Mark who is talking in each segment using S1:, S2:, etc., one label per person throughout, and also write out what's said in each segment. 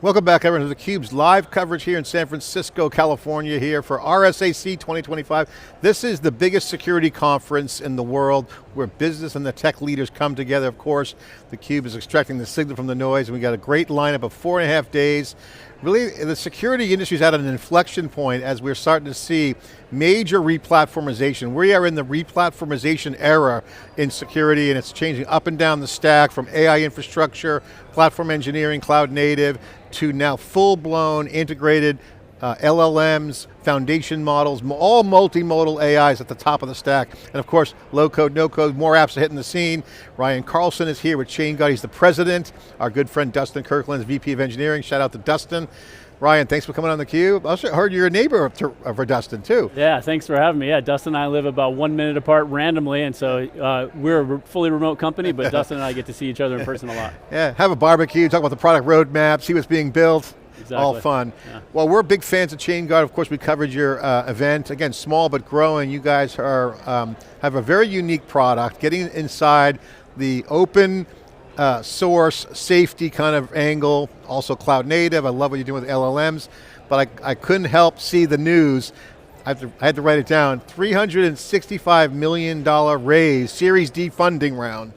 S1: Welcome back everyone to theCUBE's live coverage here in San Francisco, California here for RSAC 2025. This is the biggest security conference in the world where business and the tech leaders come together. Of course, theCUBE is extracting the signal from the noise and we got a great lineup of 4.5 days. Really, the security industry is at an inflection point as we're starting to see major replatformization. We are in the replatformization era in security and it's changing up and down the stack from AI infrastructure, platform engineering, cloud native, to now full-blown integrated LLMs, foundation models, all multimodal AIs at the top of the stack. And of course, low code, no code, more apps are hitting the scene. Ryan Carlson is here with Chainguard, he's the president. Our good friend Dustin Kirkland is VP of Engineering, shout out to Dustin. Ryan, thanks for coming on theCUBE. I also heard you're a neighbor for Dustin too.
S2: Yeah, thanks for having me. Yeah, Dustin and I live about 1 minute apart randomly, and so we're a fully remote company, but Dustin and I get to see each other in person a lot.
S1: Yeah, have a barbecue, talk about the product roadmap, see what's being built.
S2: Exactly.
S1: All fun.
S2: Yeah.
S1: Well, we're big fans of Chainguard. Of course, we covered your event. Again, small but growing. You guys are have a very unique product, getting inside the open source safety kind of angle, also cloud native. I love what you're doing with LLMs, but I couldn't help see the news. I had to write it down. $365 million raise, Series D funding round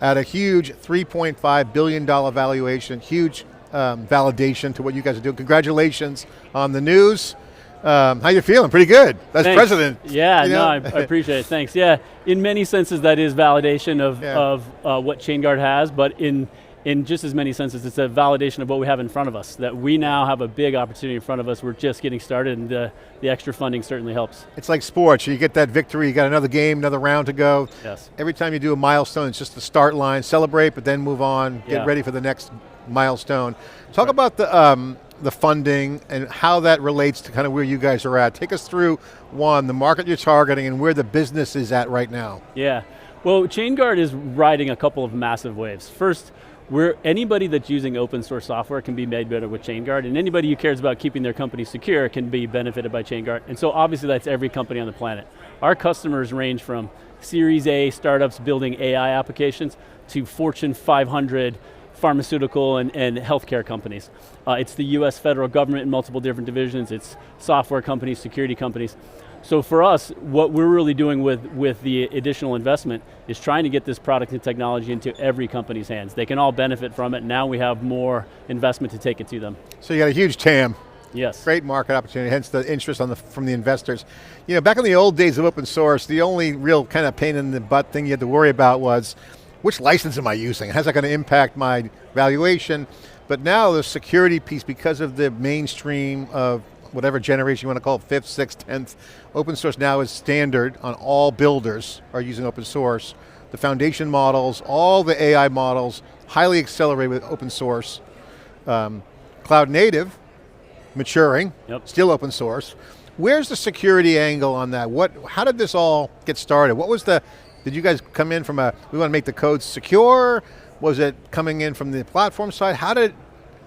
S1: at a huge $3.5 billion valuation, huge validation to what you guys are doing. Congratulations on the news. How you feeling? Pretty good. That's
S2: Thanks.
S1: president.
S2: Yeah, you know? No, I appreciate it. Thanks. Yeah, in many senses that is validation of what Chainguard has, but in just as many senses it's a validation of what we have in front of us, that we now have a big opportunity in front of us. We're just getting started and the extra funding certainly helps.
S1: It's like sports, you get that victory, you got another game, another round to go.
S2: Yes.
S1: Every time you do a milestone, it's just the start line, celebrate, but then move on, get ready for the next milestone. Talk about the funding and how that relates to kind of where you guys are at. Take us through, one, the market you're targeting and where the business is at right now.
S2: Yeah, well, Chainguard is riding a couple of massive waves. First, anybody that's using open source software can be made better with Chainguard, and anybody who cares about keeping their company secure can be benefited by Chainguard. And so obviously that's every company on the planet. Our customers range from Series A startups building AI applications to Fortune 500 pharmaceutical and healthcare companies. It's the US federal government in multiple different divisions, it's software companies, security companies. So for us, what we're really doing with the additional investment is trying to get this product and technology into every company's hands. They can all benefit from it. Now we have more investment to take it to them.
S1: So you got a huge TAM.
S2: Yes.
S1: Great market opportunity, hence the interest from the investors. You know, back in the old days of open source, the only real kind of pain in the butt thing you had to worry about was, which license am I using? How's that going to impact my valuation? But now the security piece, because of the mainstream of whatever generation you want to call it, 5th, 6th, 10th, open source now is standard on all builders are using open source. The foundation models, all the AI models, highly accelerated with open source. Cloud native, maturing, still open source. Where's the security angle on that? How did this all get started? What was did you guys come in from we want to make the code secure? Was it coming in from the platform side?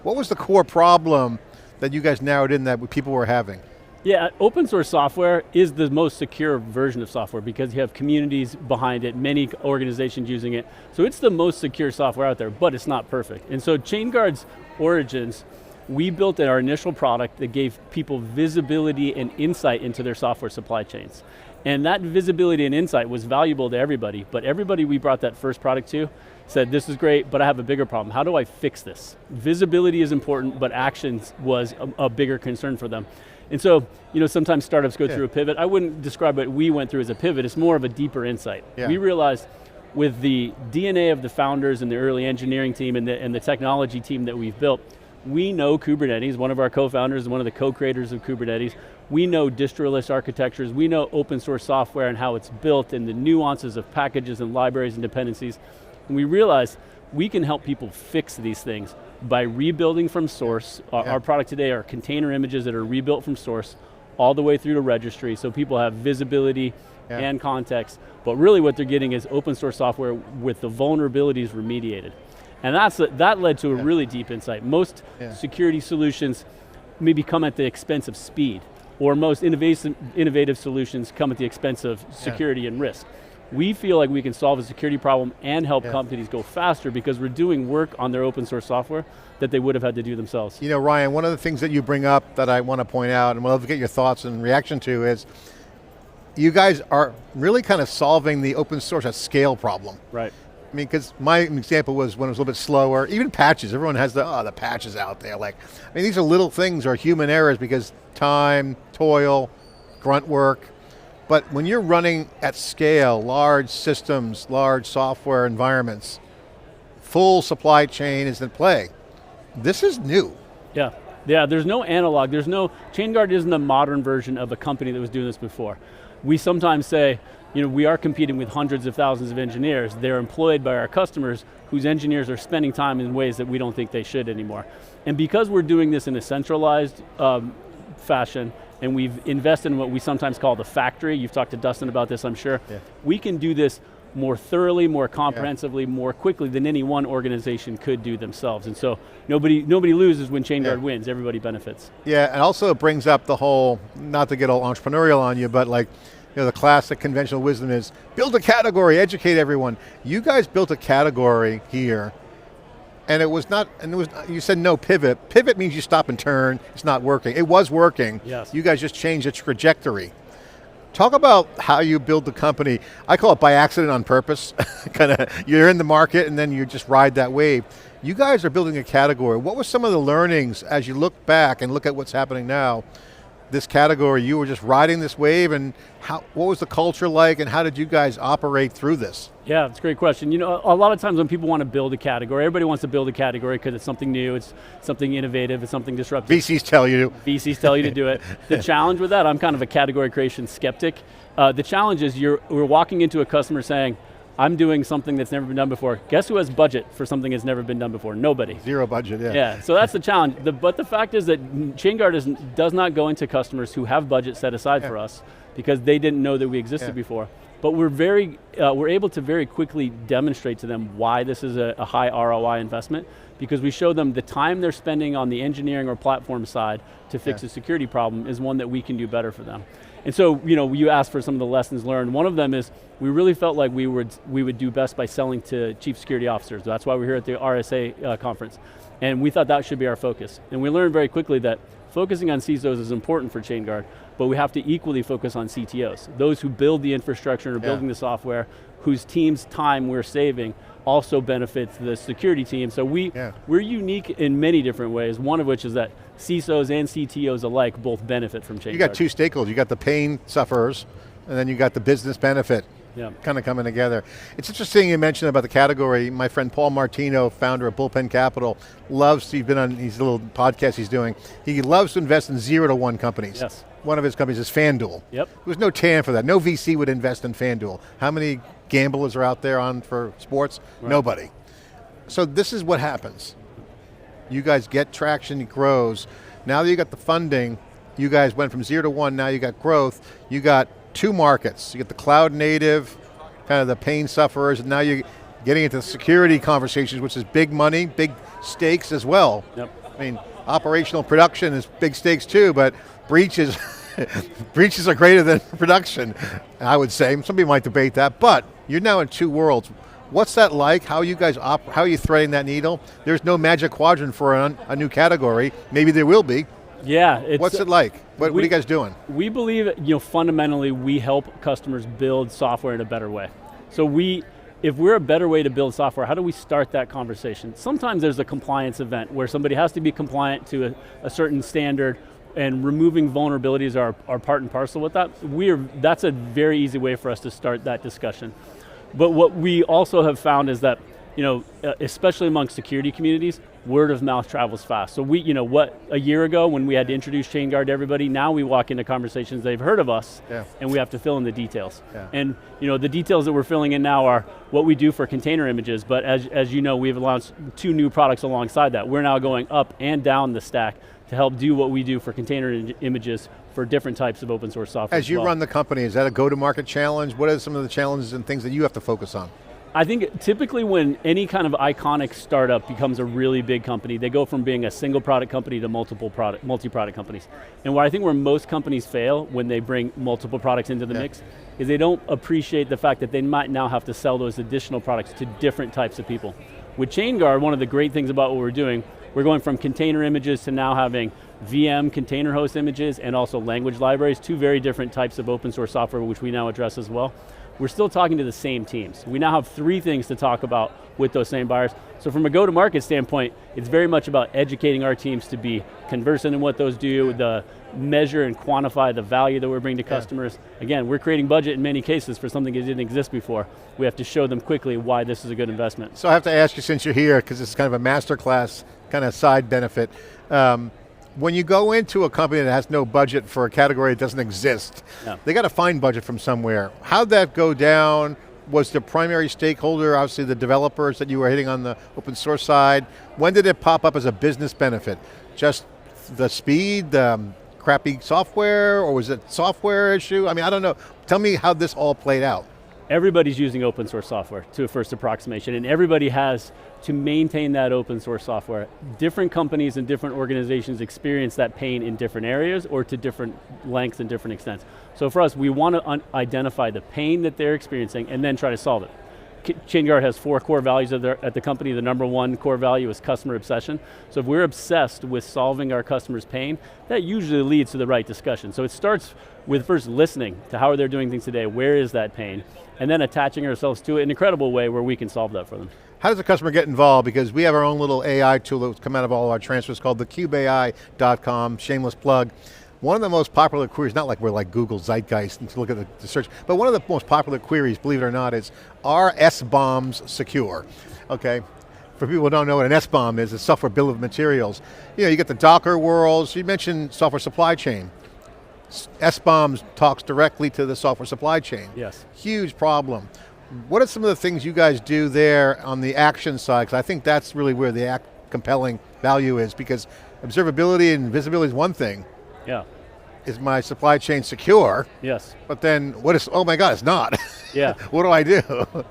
S1: What was the core problem that you guys narrowed in that people were having?
S2: Yeah, open source software is the most secure version of software because you have communities behind it, many organizations using it. So it's the most secure software out there, but it's not perfect. And so Chainguard's origins, we built our initial product that gave people visibility and insight into their software supply chains. And that visibility and insight was valuable to everybody, but everybody we brought that first product to said, this is great, but I have a bigger problem. How do I fix this? Visibility is important, but actions was a bigger concern for them. And so, you know, sometimes startups go through a pivot. I wouldn't describe what we went through as a pivot, it's more of a deeper insight. We realized with the DNA of the founders and the early engineering team and the technology team that we've built, we know Kubernetes, one of our co-founders, one of the co-creators of Kubernetes. We know distroless architectures, we know open source software and how it's built and the nuances of packages and libraries and dependencies. And we realized we can help people fix these things by rebuilding from source. Our product today are container images that are rebuilt from source all the way through to registry, so people have visibility and context. But really what they're getting is open source software with the vulnerabilities remediated. And that led to a really deep insight. Most security solutions maybe come at the expense of speed, or most innovative solutions come at the expense of security and risk. we feel like we can solve a security problem and help companies go faster because we're doing work on their open source software that they would have had to do themselves.
S1: You know, Ryan, one of the things that you bring up that I want to point out, and we'll love to get your thoughts and reaction to, is you guys are really kind of solving the open source at scale problem.
S2: Right.
S1: I mean, because my example was when it was a little bit slower, even patches, everyone has the patches out there. Like, I mean, these are little things or human errors because time, toil, grunt work. But when you're running at scale, large systems, large software environments, full supply chain is in play. This is new.
S2: Yeah, there's no analog, Chainguard isn't the modern version of a company that was doing this before. We sometimes say, we are competing with hundreds of thousands of engineers. They're employed by our customers whose engineers are spending time in ways that we don't think they should anymore. And because we're doing this in a centralized fashion, and we've invested in what we sometimes call the factory, you've talked to Dustin about this, I'm sure, we can do this more thoroughly, more comprehensively, more quickly than any one organization could do themselves. And so nobody loses when Chainguard wins, everybody benefits.
S1: Yeah, and also it brings up the whole, not to get all entrepreneurial on you, but like, the classic conventional wisdom is, build a category, educate everyone. You guys built a category here, and you said no pivot. Pivot means you stop and turn, it's not working. It was working, you guys just changed the trajectory. Talk about how you build the company. I call it by accident on purpose. Kind of, you're in the market and then you just ride that wave. You guys are building a category. What were some of the learnings as you look back and look at what's happening now? This category, you were just riding this wave, and what was the culture like and how did you guys operate through this?
S2: Yeah, it's a great question. A lot of times when people want to build a category, everybody wants to build a category because it's something new, it's something innovative, it's something disruptive.
S1: VCs tell you.
S2: VCs tell you to do it. The challenge with that, I'm kind of a category creation skeptic. The challenge is we're walking into a customer saying, I'm doing something that's never been done before. Guess who has budget for something that's never been done before? Nobody.
S1: Zero budget,
S2: Yeah, so that's the challenge. But the fact is that Chainguard does not go into customers who have budget set aside for us because they didn't know that we existed before. But we're able to very quickly demonstrate to them why this is a high ROI investment, because we show them the time they're spending on the engineering or platform side to fix a security problem is one that we can do better for them. And so, you asked for some of the lessons learned. One of them is we really felt like we would do best by selling to chief security officers. That's why we're here at the RSA conference. And we thought that should be our focus. And we learned very quickly that focusing on CISOs is important for Chainguard, but we have to equally focus on CTOs, those who build the infrastructure and are building the software, whose team's time we're saving also benefits the security team. So we're unique in many different ways, one of which is that CISOs and CTOs alike both benefit from Chainguard.
S1: You got two stakeholders, you got the pain sufferers, and then you got the business benefit. Kind of coming together. It's interesting you mentioned about the category. My friend Paul Martino, founder of Bullpen Capital, he's been on these little podcasts he's doing. He loves to invest in 0 to 1 companies.
S2: Yes.
S1: One of his companies is FanDuel. There's no TAM for that. No VC would invest in FanDuel. How many gamblers are out there for sports? Right. Nobody. So this is what happens. You guys get traction, it grows. Now that you got the funding, you guys went from 0 to 1, now you got growth. You got 2 markets. You get the cloud native, kind of the pain sufferers, and now you're getting into the security conversations, which is big money, big stakes as well. I mean, operational production is big stakes too, but breaches are greater than production, I would say. Some people might debate that, but you're now in 2 worlds. What's that like? How are you guys how are you threading that needle? There's no magic quadrant for a new category. Maybe there will be.
S2: Yeah.
S1: What's it like? What are you guys doing?
S2: We believe, fundamentally we help customers build software in a better way. So if we're a better way to build software, how do we start that conversation? Sometimes there's a compliance event where somebody has to be compliant to a certain standard, and removing vulnerabilities are part and parcel with that. That's a very easy way for us to start that discussion. But what we also have found is that, especially among security communities, word of mouth travels fast. So a year ago when we had to introduce Chainguard to everybody, now we walk into conversations, they've heard of us, and we have to fill in the details. And the details that we're filling in now are what we do for container images, but as you know, we've launched 2 new products alongside that. We're now going up and down the stack to help do what we do for container images for different types of open source software.
S1: As you run the company, is that a go-to-market challenge? What are some of the challenges and things that you have to focus on?
S2: I think typically when any kind of iconic startup becomes a really big company, they go from being a single product company to multi-product companies. And where I think where most companies fail when they bring multiple products into the mix is they don't appreciate the fact that they might now have to sell those additional products to different types of people. With Chainguard, one of the great things about what we're doing, we're going from container images to now having VM container host images and also language libraries, two very different types of open source software which we now address as well. We're still talking to the same teams. We now have 3 things to talk about with those same buyers. So from a go-to-market standpoint, it's very much about educating our teams to be conversant in what those do, the measure and quantify the value that we're bringing to customers. Again, we're creating budget in many cases for something that didn't exist before. We have to show them quickly why this is a good investment.
S1: So I have to ask you, since you're here, because this is kind of a masterclass kind of side benefit, when you go into a company that has no budget for a category that doesn't exist, they got to find budget from somewhere. How'd that go down? Was the primary stakeholder obviously the developers that you were hitting on the open source side? When did it pop up as a business benefit? Just the speed, crappy software, or was it a software issue? I mean, I don't know. Tell me how this all played out.
S2: Everybody's using open source software to a first approximation, and everybody has to maintain that open source software. Different companies and different organizations experience that pain in different areas or to different lengths and different extents. So for us, we want to identify the pain that they're experiencing and then try to solve it. Chainguard has 4 core values at the company. The number 1 core value is customer obsession. So if we're obsessed with solving our customers' pain, that usually leads to the right discussion. So it starts with first listening to how are they doing things today, where is that pain, and then attaching ourselves to it in an incredible way where we can solve that for them.
S1: How does the customer get involved? Because we have our own little AI tool that's come out of all our transfers called thecubeai.com, shameless plug. One of the most popular queries, not like we're like Google Zeitgeist and to look at the search, but one of the most popular queries, believe it or not, is, are S-bombs secure? Okay, for people who don't know what an S-bomb is, it's software bill of materials. You know, you get the Docker worlds, you mentioned software supply chain. S-bombs talks directly to the software supply chain.
S2: Yes.
S1: Huge problem. What are some of the things you guys do there on the action side? Because I think that's really where the compelling value is, because observability and visibility is one thing.
S2: Yeah.
S1: Is my supply chain secure?
S2: Yes.
S1: But then, what is, oh my God, it's not.
S2: Yeah.
S1: What do I do?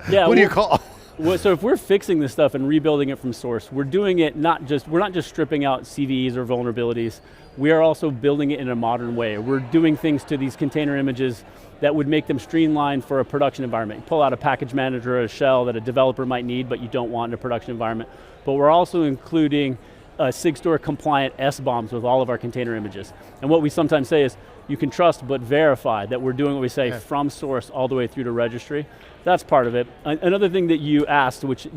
S2: Yeah,
S1: Who do you call?
S2: Well, so if we're fixing this stuff and rebuilding it from source, we're doing it we're not just stripping out CVEs or vulnerabilities, we are also building it in a modern way. We're doing things to these container images that would make them streamlined for a production environment. You pull out a package manager or a shell that a developer might need, but you don't want in a production environment. But we're also including SIG-Store compliant S-bombs with all of our container images. And what we sometimes say is, you can trust but verify that we're doing what we say from source all the way through to registry. That's part of it. Another thing that you asked, which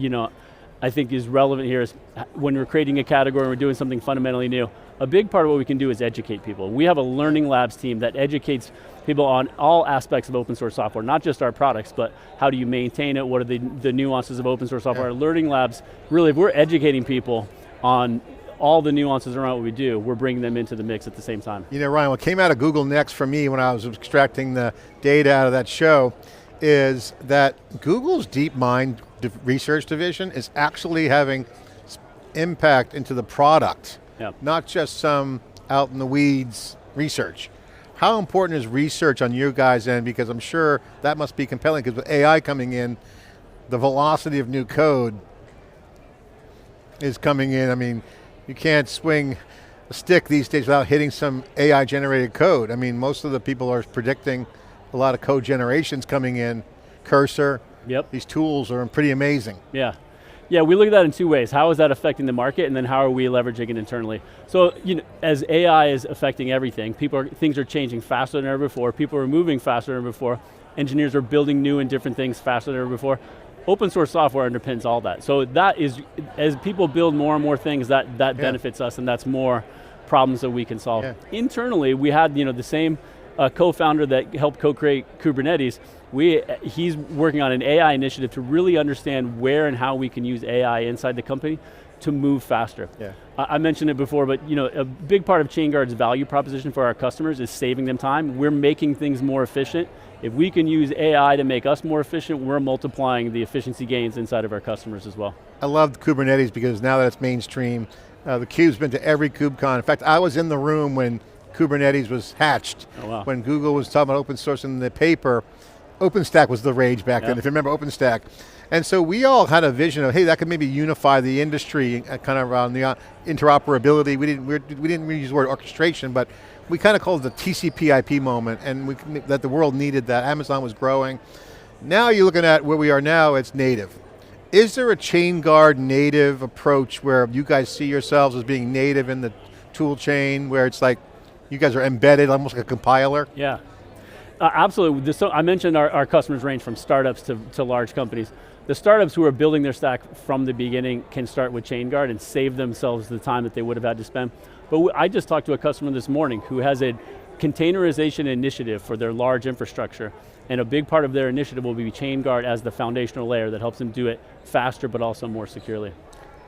S2: I think is relevant here, is when we're creating a category and we're doing something fundamentally new, a big part of what we can do is educate people. We have a learning labs team that educates people on all aspects of open source software, not just our products, but how do you maintain it, what are the nuances of open source software. Our learning labs, really, if we're educating people on all the nuances around what we do, we're bringing them into the mix at the same time. You
S1: know, Ryan, what came out of Google Next for me when I was extracting the data out of that show is that Google's DeepMind research division is actually having impact into the product, not just some out in the weeds research. How important is research on your guys' end? Because I'm sure that must be compelling, because with AI coming in, the velocity of new code is coming in. I mean, you can't swing a stick these days without hitting some AI generated code. I mean, most of the people are predicting a lot of code generations coming in. Cursor, these tools are pretty amazing.
S2: Yeah, we look at that in 2 ways. How is that affecting the market, and then how are we leveraging it internally? So, as AI is affecting everything, things are changing faster than ever before, people are moving faster than ever before, engineers are building new and different things faster than ever before. Open source software underpins all that. So that is, as people build more and more things, that benefits us, and that's more problems that we can solve. Internally, we had the same co-founder that helped co-create Kubernetes. He's working on an AI initiative to really understand where and how we can use AI inside the company to move faster. I mentioned it before, but a big part of Chainguard's value proposition for our customers is saving them time. We're making things more efficient. If we can use AI to make us more efficient, we're multiplying the efficiency gains inside of our customers as well.
S1: I love Kubernetes because now that it's mainstream, theCUBE's been to every KubeCon. In fact, I was in the room when Kubernetes was hatched.
S2: Oh, wow.
S1: When Google was talking about open source in the paper. OpenStack was the rage back then, if you remember OpenStack. And so we all had a vision of, hey, that could maybe unify the industry kind of around the interoperability. We didn't really use the word orchestration, but we kind of called it the TCP/IP moment, and that the world needed that. Amazon was growing. Now you're looking at where we are now, it's native. Is there a Chainguard native approach where you guys see yourselves as being native in the tool chain, where it's like, you guys are embedded, almost like a compiler?
S2: Yeah, absolutely. So I mentioned our customers range from startups to large companies. The startups who are building their stack from the beginning can start with Chainguard and save themselves the time that they would have had to spend. But I just talked to a customer this morning who has a containerization initiative for their large infrastructure, and a big part of their initiative will be Chainguard as the foundational layer that helps them do it faster but also more securely.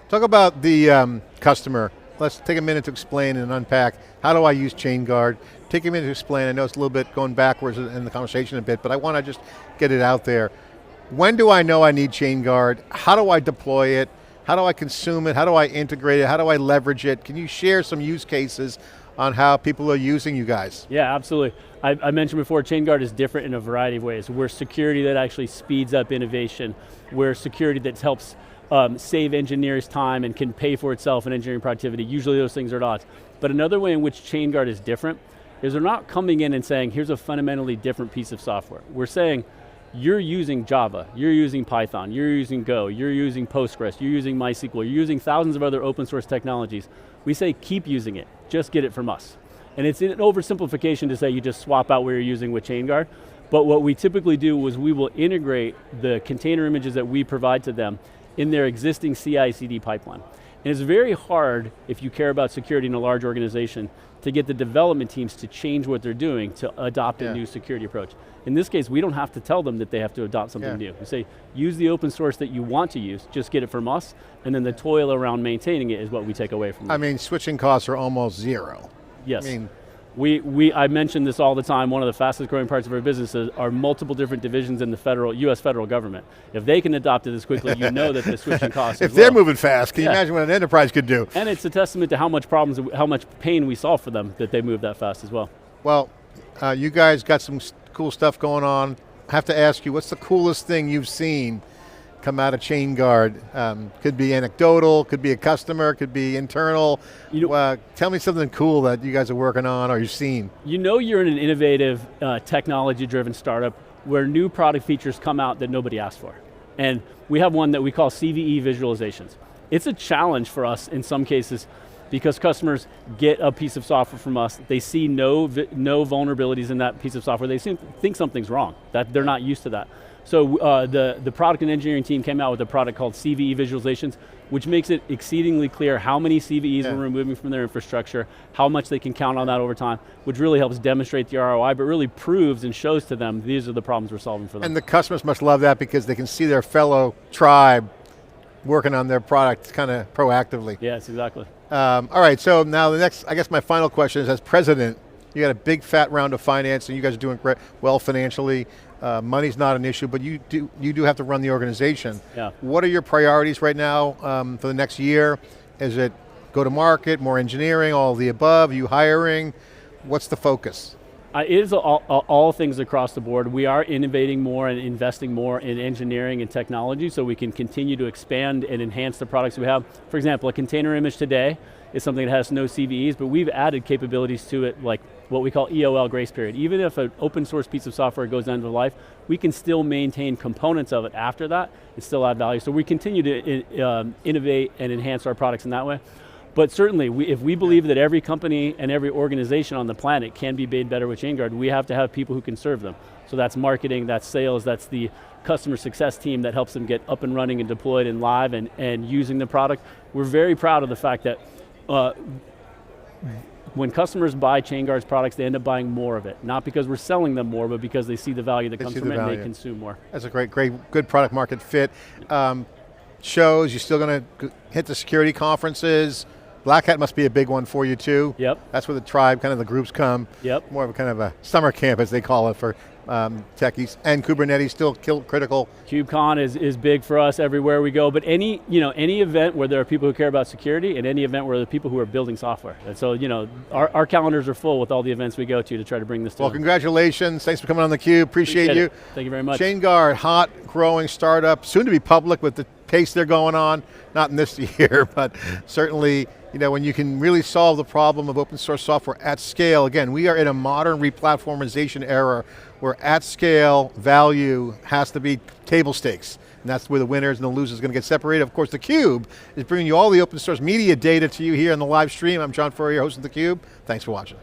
S1: Talk about the customer. Let's take a minute to explain and unpack, how do I use Chainguard? Take a minute to explain, I know it's a little bit going backwards in the conversation a bit, but I want to just get it out there. When do I know I need Chainguard? How do I deploy it? How do I consume it? How do I integrate it? How do I leverage it? Can you share some use cases on how people are using you guys?
S2: Yeah, absolutely. I mentioned before, Chainguard is different in a variety of ways. We're security that actually speeds up innovation. We're security that helps save engineers time and can pay for itself in engineering productivity. Usually those things are at odds. But another way in which Chainguard is different is they're not coming in and saying, here's a fundamentally different piece of software. We're saying, you're using Java, you're using Python, you're using Go, you're using Postgres, you're using MySQL, you're using thousands of other open source technologies. We say keep using it, just get it from us. And it's an oversimplification to say you just swap out what you're using with Chainguard, but what we typically do is we will integrate the container images that we provide to them in their existing CI/CD pipeline. And it's very hard, if you care about security in a large organization, to get the development teams to change what they're doing to adopt a new security approach. In this case, we don't have to tell them that they have to adopt something new. We say, use the open source that you want to use, just get it from us, and then the toil around maintaining it is what we take away from them.
S1: I mean, switching costs are almost zero.
S2: Yes.
S1: I mean,
S2: I mention this all the time, one of the fastest growing parts of our business are multiple different divisions in the US federal government. If they can adopt it as quickly, you know that the switching costs
S1: if they're moving fast, can you imagine what an enterprise could do?
S2: And it's a testament to how much pain we solve for them that they move that fast as well.
S1: Well, you guys got some cool stuff going on. I have to ask you, what's the coolest thing you've seen come out of Chainguard? Could be anecdotal, could be a customer, could be internal. Tell me something cool that you guys are working on or you've seen. You know
S2: you're in an innovative, technology-driven startup where new product features come out that nobody asked for. And we have one that we call CVE visualizations. It's a challenge for us in some cases because customers get a piece of software from us, they see no vulnerabilities in that piece of software, they think something's wrong, that they're not used to that. So the product and engineering team came out with a product called CVE visualizations, which makes it exceedingly clear how many CVEs we're removing from their infrastructure, how much they can count on that over time, which really helps demonstrate the ROI, but really proves and shows to them these are the problems we're solving for them.
S1: And the customers must love that because they can see their fellow tribe working on their product kind of proactively.
S2: Yes, exactly.
S1: All right, so now the next, I guess my final question is, as president, you got a big fat round of financing, you guys are doing great, well financially, money's not an issue, but you do have to run the organization.
S2: Yeah.
S1: What are your priorities right now for the next year? Is it go to market, more engineering, all of the above, are you hiring? What's the focus?
S2: It is all things across the board. We are innovating more and investing more in engineering and technology so we can continue to expand and enhance the products we have. For example, a container image today is something that has no CVEs, but we've added capabilities to it like what we call EOL grace period. Even if an open source piece of software goes end of life, we can still maintain components of it after that and still add value. So we continue to innovate and enhance our products in that way. But certainly, if we believe that every company and every organization on the planet can be made better with Chainguard, we have to have people who can serve them. So that's marketing, that's sales, that's the customer success team that helps them get up and running and deployed and live and using the product. We're very proud of the fact that when customers buy Chainguard's products, they end up buying more of it. Not because we're selling them more, but because they see the value that comes from it and they consume more.
S1: That's a great, good product market fit. Shows, you're still going to hit the security conferences. Black Hat must be a big one for you too.
S2: Yep.
S1: That's where the tribe, kind of the groups come.
S2: Yep.
S1: More of a kind of a summer camp as they call it for techies, and Kubernetes still critical.
S2: KubeCon is big for us everywhere we go, but any event where there are people who care about security and any event where there are people who are building software. And so, our calendars are full with all the events we go to try to bring this to
S1: Well, congratulations, thanks for coming on theCUBE, appreciate you.
S2: Thank you very much.
S1: Chainguard, hot, growing startup, soon to be public with the pace they're going on, not in this year, but certainly, when you can really solve the problem of open source software at scale, again, we are in a modern replatformization era where at scale value has to be table stakes. And that's where the winners and the losers are going to get separated. Of course, theCUBE is bringing you all the open source media data to you here on the live stream. I'm John Furrier, hosting theCUBE. Thanks for watching.